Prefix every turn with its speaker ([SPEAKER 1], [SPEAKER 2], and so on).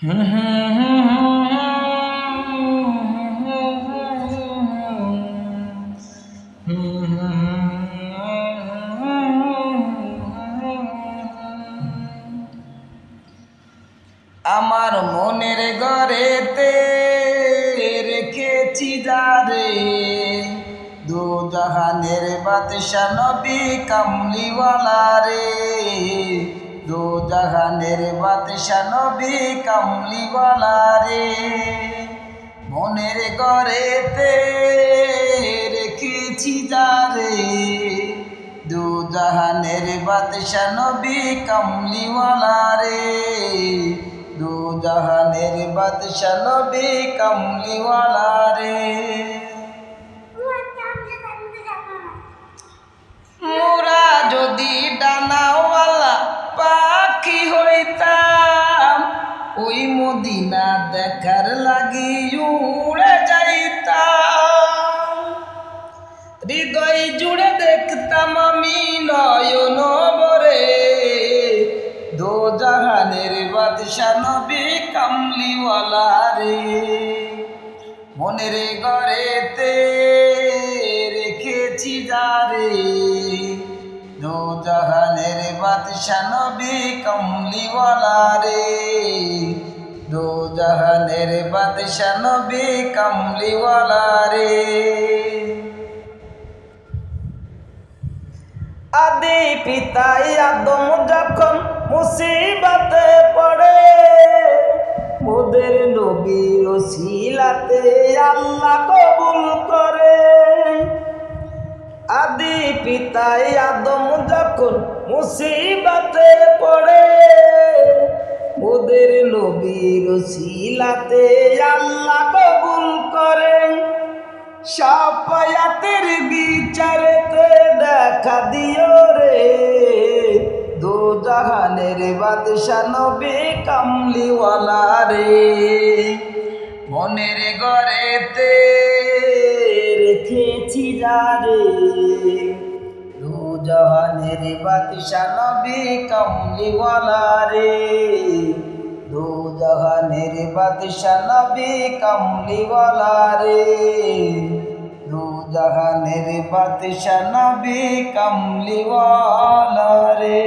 [SPEAKER 1] আমার মনের ঘরেতে রেখেছি যারে, দু জাহানের বাদশা নবী কামলিওয়ালা রে, দু জাহানের বাদশা নবী কামলিওয়ালা রে। মনের ঘরেতে রেখেছি যারে, দু জাহানের বাদশা নবী কামলিওয়ালা রে, দু জাহানের বাদশা নবী কামলিওয়ালা রে। মোরা যদি ডানাওয়ালা পাখি হইতাম, ওই মদিনা দেখার লাগি উড়ে যাইতাম। হৃদয় জুড়ে দেখতাম আমি নয়ন ভরে, দো জাহানের বাদশা নবী কামলিওয়ালা রে। মনের ঘরেতে রেখেছি যারে, দো জাহানের বাদশা নবী কামলিওয়ালা রে, দো জাহানের বাদশা নবী কামলিওয়ালা রে। আদি পিতাই আদম যখন মুসিবতে পড়ে, মোদের নবীর ওসিলাতে আল্লাহ কবুল করে। আদি পিতাই আদম যখন মুসিবতে পড়ে, মোদের নবীর ওসিলাতে আল্লাহ কবুল করে। শাফায়াতের বিচারেতে দেখা দিও রে, দো জাহানের বাদশা নবী কামলিওয়ালা রে। মনের ঘরেতে রেখেছি যারে, দো জাহানের বাদশা নবী কামলিওয়ালা রে, দো জাহানের বাদশা নবী কামলিওয়ালা রে, দো জাহানের বাদশা নবী কামলিওয়ালা রে।